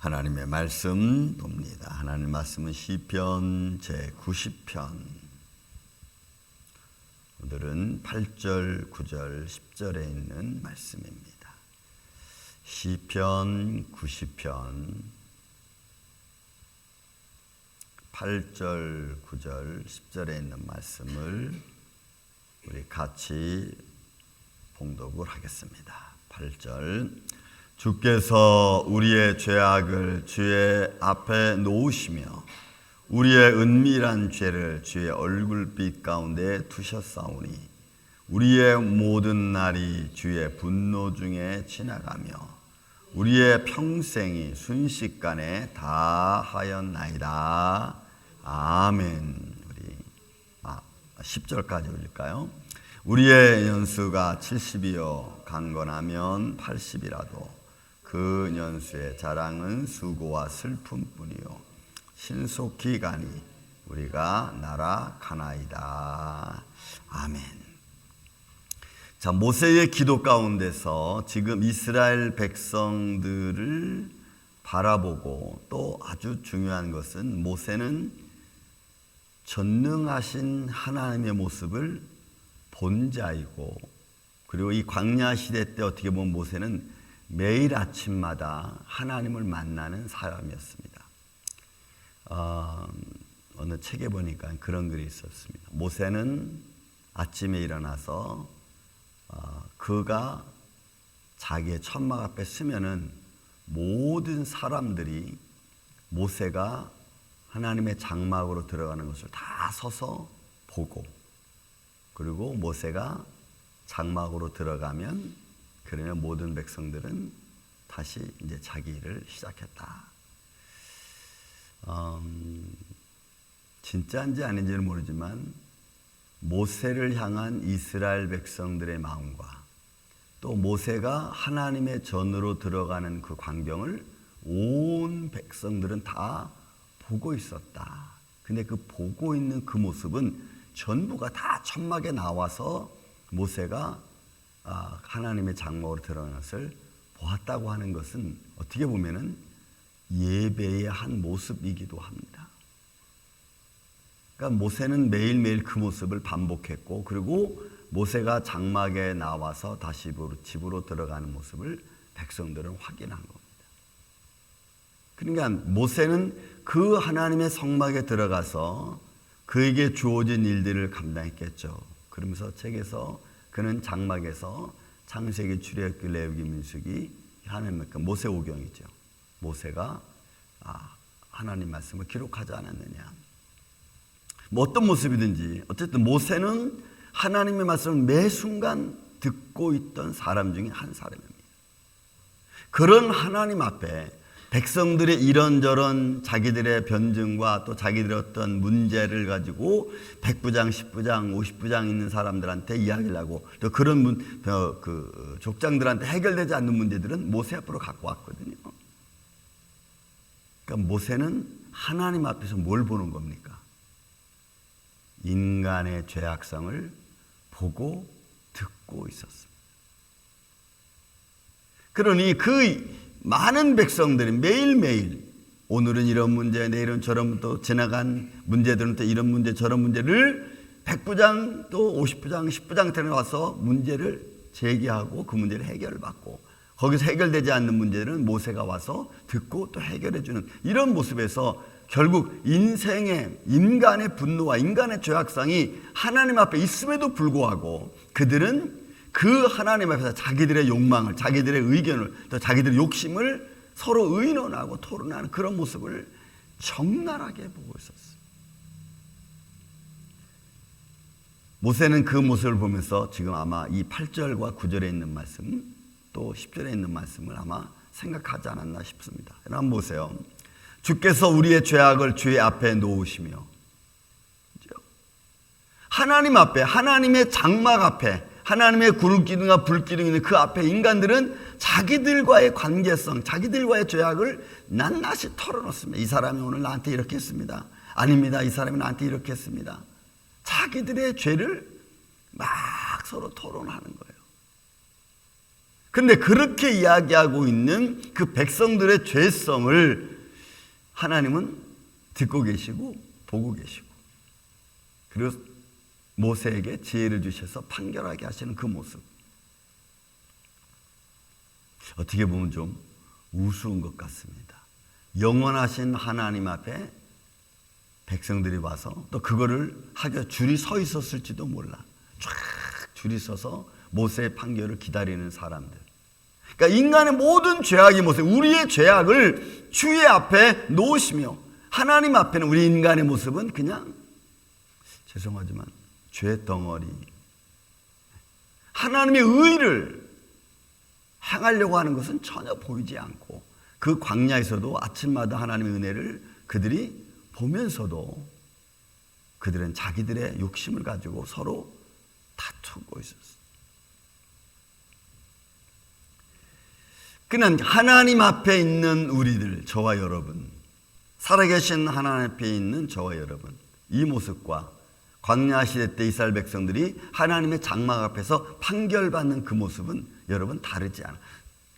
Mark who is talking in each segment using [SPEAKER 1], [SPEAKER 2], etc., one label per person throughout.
[SPEAKER 1] 하나님의 말씀 봅니다. 하나님의 말씀은 시편 제90편. 오늘은 8절, 9절, 10절에 있는 말씀입니다. 시편 90편 8절, 9절, 10절에 있는 말씀을 우리 같이 봉독을 하겠습니다. 8절. 주께서 우리의 죄악을 주의 앞에 놓으시며 우리의 은밀한 죄를 주의 얼굴빛 가운데 두셨사오니 우리의 모든 날이 주의 분노 중에 지나가며 우리의 평생이 순식간에 다하였나이다. 아멘. 우리 10절까지 올릴까요? 우리의 연수가 70이요 강건하면 80이라도 그 연수의 자랑은 수고와 슬픔뿐이요 신속히 가니 우리가 날아가나이다. 아멘. 자, 모세의 기도 가운데서 지금 이스라엘 백성들을 바라보고 또 아주 중요한 것은 모세는 전능하신 하나님의 모습을 본 자이고, 그리고 이 광야 시대 때 어떻게 보면 모세는 매일 아침마다 하나님을 만나는 사람이었습니다. 어느 책에 보니까 그런 글이 있었습니다. 모세는 아침에 일어나서 그가 자기의 천막 앞에 서면은 모든 사람들이 모세가 하나님의 장막으로 들어가는 것을 다 서서 보고, 그리고 모세가 장막으로 들어가면 그러면 모든 백성들은 다시 이제 자기 일을 시작했다. 진짜인지 아닌지는 모르지만 모세를 향한 이스라엘 백성들의 마음과 또 모세가 하나님의 전으로 들어가는 그 광경을 온 백성들은 다 보고 있었다. 근데 그 보고 있는 그 모습은 전부가 다 천막에 나와서 모세가 하나님의 장막으로 들어가는 것을 보았다고 하는 것은 어떻게 보면은 예배의 한 모습이기도 합니다. 그러니까 모세는 매일매일 그 모습을 반복했고, 그리고 모세가 장막에 나와서 다시 집으로 들어가는 모습을 백성들은 확인한 겁니다. 그러니까 모세는 그 하나님의 성막에 들어가서 그에게 주어진 일들을 감당했겠죠. 그러면서 책에서 그는 장막에서 창세기, 출애굽기, 레위기, 민수기, 하나님, 모세오경이죠. 모세가 하나님 말씀을 기록하지 않았느냐. 뭐 어떤 모습이든지 어쨌든 모세는 하나님의 말씀을 매 순간 듣고 있던 사람 중에 한 사람입니다. 그런 하나님 앞에 백성들의 이런저런 자기들의 변증과 또 자기들의 어떤 문제를 가지고 100부장, 10부장, 50부장 있는 사람들한테 이야기를 하고 또 그런 족장들한테 해결되지 않는 문제들은 모세 앞으로 갖고 왔거든요. 그러니까 모세는 하나님 앞에서 뭘 보는 겁니까? 인간의 죄악성을 보고 듣고 있었습니다. 그러니 그 많은 백성들이 매일매일 오늘은 이런 문제, 내일은 저런, 또 지나간 문제들은 또 이런 문제, 저런 문제를 100부장 또 50부장, 10부장한테 와서 문제를 제기하고 그 문제를 해결받고, 거기서 해결되지 않는 문제는 모세가 와서 듣고 또 해결해주는 이런 모습에서 결국 인간의 분노와 인간의 죄악성이 하나님 앞에 있음에도 불구하고 그들은 그 하나님 앞에서 자기들의 욕망을, 자기들의 의견을, 또 자기들의 욕심을 서로 의논하고 토론하는 그런 모습을 적나라하게 보고 있었어요. 모세는 그 모습을 보면서 지금 아마 이 8절과 9절에 있는 말씀, 또 10절에 있는 말씀을 아마 생각하지 않았나 싶습니다. 한번 보세요. 주께서 우리의 죄악을 주의 앞에 놓으시며, 하나님 앞에, 하나님의 장막 앞에, 하나님의 구름기둥과 불기둥이 있는 그 앞에 인간들은 자기들과의 관계성, 자기들과의 죄악을 낱낱이 털어놓습니다. 이 사람이 오늘 나한테 이렇게 했습니다. 아닙니다. 이 사람이 나한테 이렇게 했습니다. 자기들의 죄를 막 서로 토론하는 거예요. 그런데 그렇게 이야기하고 있는 그 백성들의 죄성을 하나님은 듣고 계시고 보고 계시고, 그리고 모세에게 지혜를 주셔서 판결하게 하시는 그 모습, 어떻게 보면 좀 우스운 것 같습니다. 영원하신 하나님 앞에 백성들이 와서 또 그거를 하기 줄이 서 있었을지도 몰라. 쫙 줄이 서서 모세의 판결을 기다리는 사람들. 그러니까 인간의 모든 죄악의 모습, 우리의 죄악을 주의 앞에 놓으시며, 하나님 앞에는 우리 인간의 모습은 그냥, 죄송하지만 죄 덩어리, 하나님의 의를 행하려고 하는 것은 전혀 보이지 않고, 그 광야에서도 아침마다 하나님의 은혜를 그들이 보면서도 그들은 자기들의 욕심을 가지고 서로 다투고 있었어요. 그는 하나님 앞에 있는 우리들, 저와 여러분, 살아계신 하나님 앞에 있는 저와 여러분, 이 모습과 광야 시대 때 이스라엘 백성들이 하나님의 장막 앞에서 판결받는 그 모습은 여러분 다르지 않아.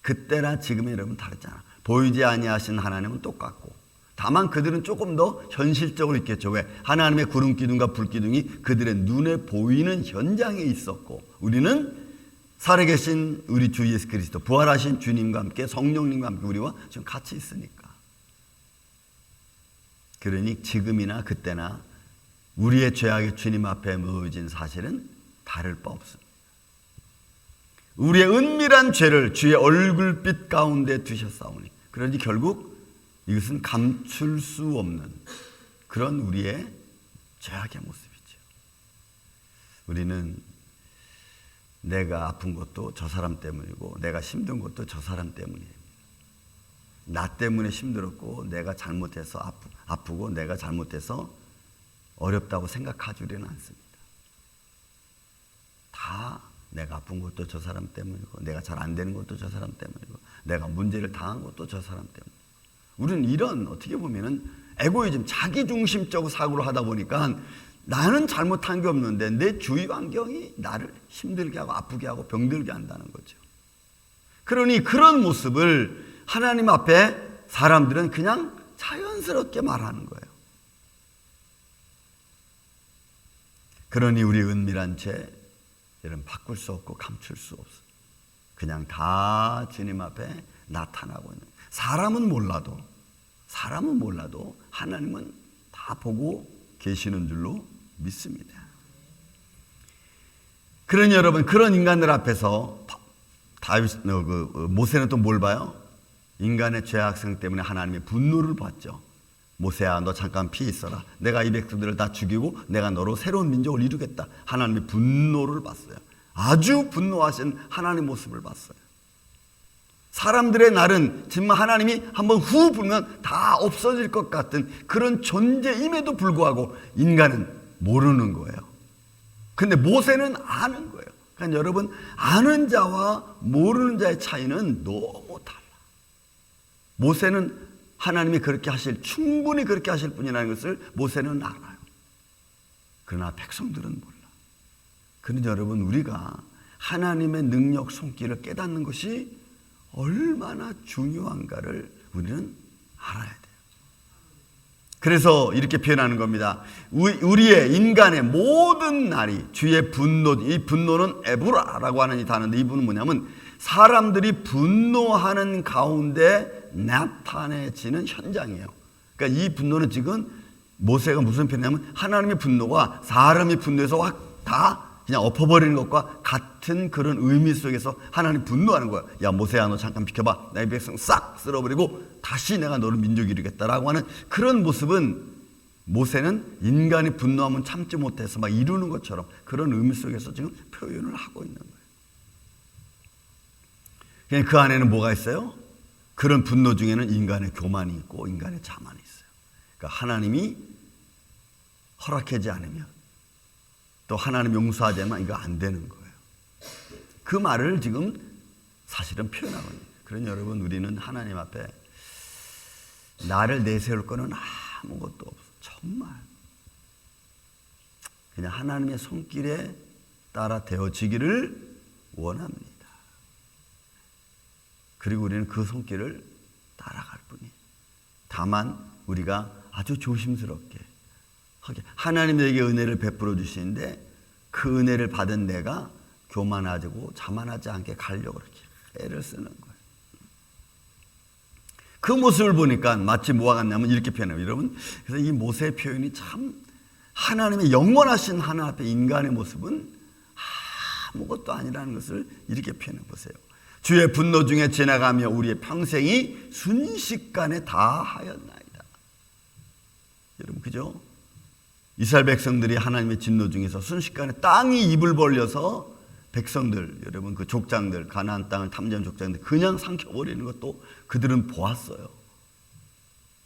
[SPEAKER 1] 그때나 지금의 여러분 다르지 않아. 보이지 아니하신 하나님은 똑같고, 다만 그들은 조금 더 현실적으로 있겠죠. 왜? 하나님의 구름 기둥과 불 기둥이 그들의 눈에 보이는 현장에 있었고, 우리는 살아계신 우리 주 예수 그리스도, 부활하신 주님과 함께, 성령님과 함께 우리와 지금 같이 있으니까. 그러니 지금이나 그때나 우리의 죄악이 주님 앞에 모여진 사실은 다를 바 없습니다. 우리의 은밀한 죄를 주의 얼굴빛 가운데 두셨사오니, 그러니 결국 이것은 감출 수 없는 그런 우리의 죄악의 모습이죠. 우리는 내가 아픈 것도 저 사람 때문이고, 내가 힘든 것도 저 사람 때문이에요. 나 때문에 힘들었고, 내가 잘못해서 아프고, 내가 잘못해서 어렵다고 생각하지는 않습니다. 다 내가 아픈 것도 저 사람 때문이고, 내가 잘 안 되는 것도 저 사람 때문이고, 내가 문제를 당한 것도 저 사람 때문이고. 우리는 이런, 어떻게 보면은 에고이즘, 자기중심적으로 사고를 하다 보니까 나는 잘못한 게 없는데 내 주위 환경이 나를 힘들게 하고 아프게 하고 병들게 한다는 거죠. 그러니 그런 모습을 하나님 앞에 사람들은 그냥 자연스럽게 말하는 거예요. 그러니 우리 은밀한 죄, 이런 바꿀 수 없고 감출 수 없어. 그냥 다 주님 앞에 나타나고 있는. 사람은 몰라도 하나님은 다 보고 계시는 줄로 믿습니다. 그러니 여러분, 그런 인간들 앞에서 모세는 또 뭘 봐요? 인간의 죄악성 때문에 하나님의 분노를 받죠. 모세야, 너 잠깐 피해 있어라. 내가 이 백성들을 다 죽이고 내가 너로 새로운 민족을 이루겠다. 하나님의 분노를 봤어요. 아주 분노하신 하나님의 모습을 봤어요. 사람들의 날은 정말 하나님이 한번 후 불면 다 없어질 것 같은 그런 존재임에도 불구하고 인간은 모르는 거예요. 근데 모세는 아는 거예요. 그러니까 여러분, 아는 자와 모르는 자의 차이는 너무 달라. 모세는 하나님이 충분히 그렇게 하실 분이라는 것을 모세는 알아요. 그러나 백성들은 몰라. 그런데 여러분, 우리가 하나님의 능력 손길을 깨닫는 것이 얼마나 중요한가를 우리는 알아야 돼요. 그래서 이렇게 표현하는 겁니다. 우리의 인간의 모든 날이 주의 분노, 이 분노는 에브라라고 하는 이 단어인데, 이 분은 뭐냐면 사람들이 분노하는 가운데 나타내지는 현장이에요. 그러니까 이 분노는 지금 모세가 무슨 표현이냐면 하나님의 분노가 사람의 분노에서 확 다 그냥 엎어버리는 것과 같은 그런 의미 속에서 하나님 분노하는 거야. 야, 모세야, 너 잠깐 비켜봐. 나의 백성 싹 쓸어버리고 다시 내가 너를 민족 이루겠다라고 하는 그런 모습은, 모세는 인간이 분노하면 참지 못해서 막 이루는 것처럼 그런 의미 속에서 지금 표현을 하고 있는 거예요. 그 안에는 뭐가 있어요? 그런 분노 중에는 인간의 교만이 있고 인간의 자만이 있어요. 그러니까 하나님이 허락하지 않으면, 또 하나님 용서하지 않으면 이거 안 되는 거예요. 그 말을 지금 사실은 표현하고 있는 거예요. 그러니 여러분, 우리는 하나님 앞에 나를 내세울 거는 아무것도 없어. 정말 그냥 하나님의 손길에 따라 되어지기를 원합니다. 그리고 우리는 그 손길을 따라갈 뿐이에요. 다만 우리가 아주 조심스럽게 하나님에게 은혜를 베풀어 주시는데 그 은혜를 받은 내가 교만하고 자만하지 않게 가려고 그렇게 애를 쓰는 거예요. 그 모습을 보니까 마치 뭐와 같냐면 이렇게 표현해요. 여러분, 그래서 이 모세의 표현이 참 하나님의 영원하신 하나님 앞에 인간의 모습은 아무것도 아니라는 것을 이렇게 표현해 보세요. 주의 분노 중에 지나가며 우리의 평생이 순식간에 다하였나이다. 여러분, 그죠? 이스라엘 백성들이 하나님의 진노 중에서 순식간에 땅이 입을 벌려서 백성들, 여러분 그 족장들, 가나안 땅을 탐지한 족장들 그냥 삼켜버리는 것도 그들은 보았어요.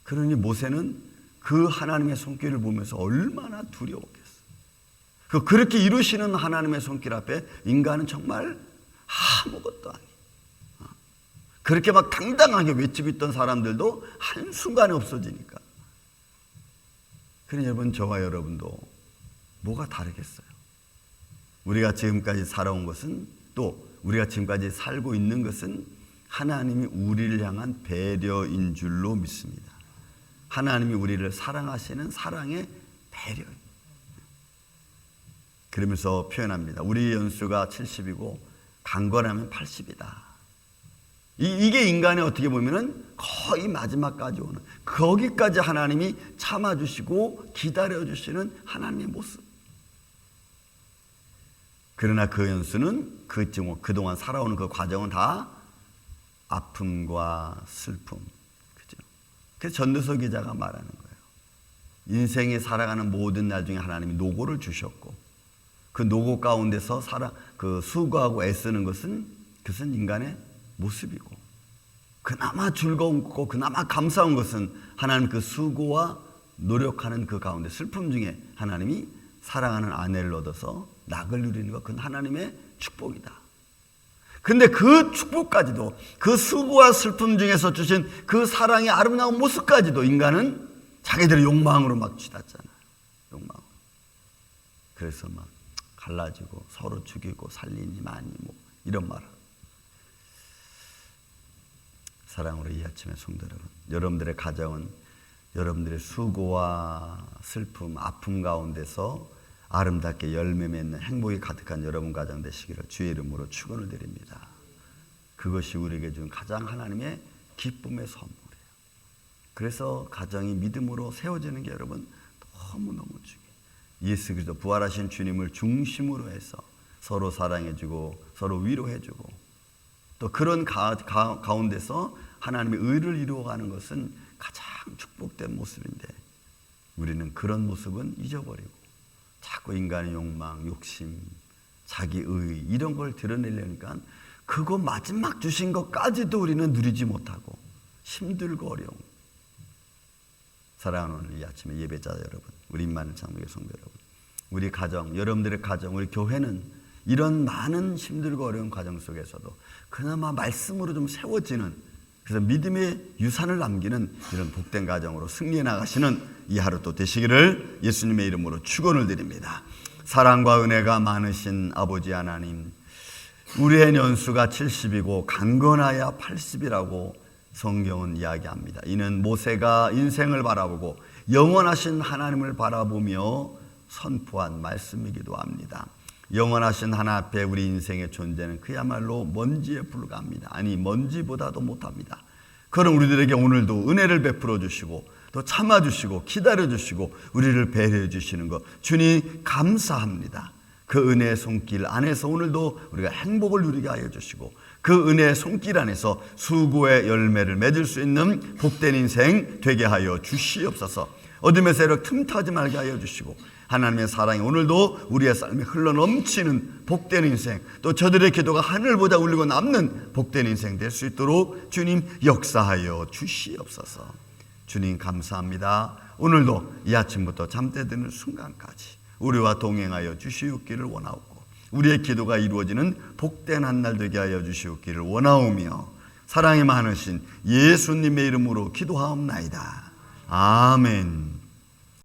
[SPEAKER 1] 그러니 모세는 그 하나님의 손길을 보면서 얼마나 두려웠겠어요. 그렇게 이루시는 하나님의 손길 앞에 인간은 정말 아무것도 아니에요. 그렇게 막 당당하게 외치고 있던 사람들도 한순간에 없어지니까. 그러니 여러분, 저와 여러분도 뭐가 다르겠어요? 우리가 지금까지 살아온 것은, 또 우리가 지금까지 살고 있는 것은 하나님이 우리를 향한 배려인 줄로 믿습니다. 하나님이 우리를 사랑하시는 사랑의 배려입니다. 그러면서 표현합니다. 우리의 연수가 70이고 강건하면 80이다. 이게 인간의 어떻게 보면은 거의 마지막까지 오는, 거기까지 하나님이 참아주시고 기다려주시는 하나님의 모습. 그러나 그 연수는 그동안 살아오는 그 과정은 다 아픔과 슬픔. 그죠? 그래서 전도서 기자가 말하는 거예요. 인생에 살아가는 모든 날 중에 하나님이 노고를 주셨고, 그 노고 가운데서 수고하고 애쓰는 것은 그것은 인간의 모습이고, 그나마 즐거운 거고 그나마 감사한 것은 하나님 그 수고와 노력하는 그 가운데 슬픔 중에 하나님이 사랑하는 아내를 얻어서 낙을 누리는 것, 그건 하나님의 축복이다. 근데 그 축복까지도, 그 수고와 슬픔 중에서 주신 그 사랑의 아름다운 모습까지도 인간은 자기들의 욕망으로 막 쥐었잖아요. 욕망으로. 그래서 막 갈라지고 서로 죽이고 살리니 많이 뭐 이런 말. 사랑으로 이 아침에 성도 여러분, 여러분들의 가정은 여러분들의 수고와 슬픔, 아픔 가운데서 아름답게 열매 맺는 행복이 가득한 여러분 가정 되시기를 주의 이름으로 축원을 드립니다. 그것이 우리에게 준 가장 하나님의 기쁨의 선물이에요. 그래서 가정이 믿음으로 세워지는 게 여러분 너무너무 중요해요. 예수 그리스도 부활하신 주님을 중심으로 해서 서로 사랑해주고 서로 위로해주고, 또 그런 가운데서 하나님의 의를 이루어가는 것은 가장 축복된 모습인데, 우리는 그런 모습은 잊어버리고 자꾸 인간의 욕망, 욕심, 자기의 이런 걸 드러내려니까 그거 마지막 주신 것까지도 우리는 누리지 못하고 힘들고 어려움. 사랑하는 오늘 이 아침에 예배자 여러분, 우리 임마누엘 장로교회 성도 여러분, 우리 가정, 여러분들의 가정, 우리 교회는 이런 많은 힘들고 어려운 과정 속에서도 그나마 말씀으로 좀 세워지는, 그래서 믿음의 유산을 남기는 이런 복된 가정으로 승리해 나가시는 이 하루 또 되시기를 예수님의 이름으로 축원을 드립니다. 사랑과 은혜가 많으신 아버지 하나님, 우리의 연수가 70이고 강건하야 80이라고 성경은 이야기합니다. 이는 모세가 인생을 바라보고 영원하신 하나님을 바라보며 선포한 말씀이기도 합니다. 영원하신 하나님 앞에 우리 인생의 존재는 그야말로 먼지에 불과합니다. 아니, 먼지보다도 못합니다. 그럼 우리들에게 오늘도 은혜를 베풀어 주시고 또 참아주시고 기다려주시고 우리를 배려해 주시는 것 주님 감사합니다. 그 은혜의 손길 안에서 오늘도 우리가 행복을 누리게 하여 주시고, 그 은혜의 손길 안에서 수고의 열매를 맺을 수 있는 복된 인생 되게 하여 주시옵소서. 어둠의 세력 틈타지 말게 하여 주시고, 하나님의 사랑이 오늘도 우리의 삶에 흘러넘치는 복된 인생, 또 저들의 기도가 하늘보다 울리고 남는 복된 인생 될 수 있도록 주님 역사하여 주시옵소서. 주님 감사합니다. 오늘도 이 아침부터 잠때 드는 순간까지 우리와 동행하여 주시옵기를 원하옵고, 우리의 기도가 이루어지는 복된 한 날 되게 하여 주시옵기를 원하오며, 사랑이 많으신 예수님의 이름으로 기도하옵나이다. 아멘.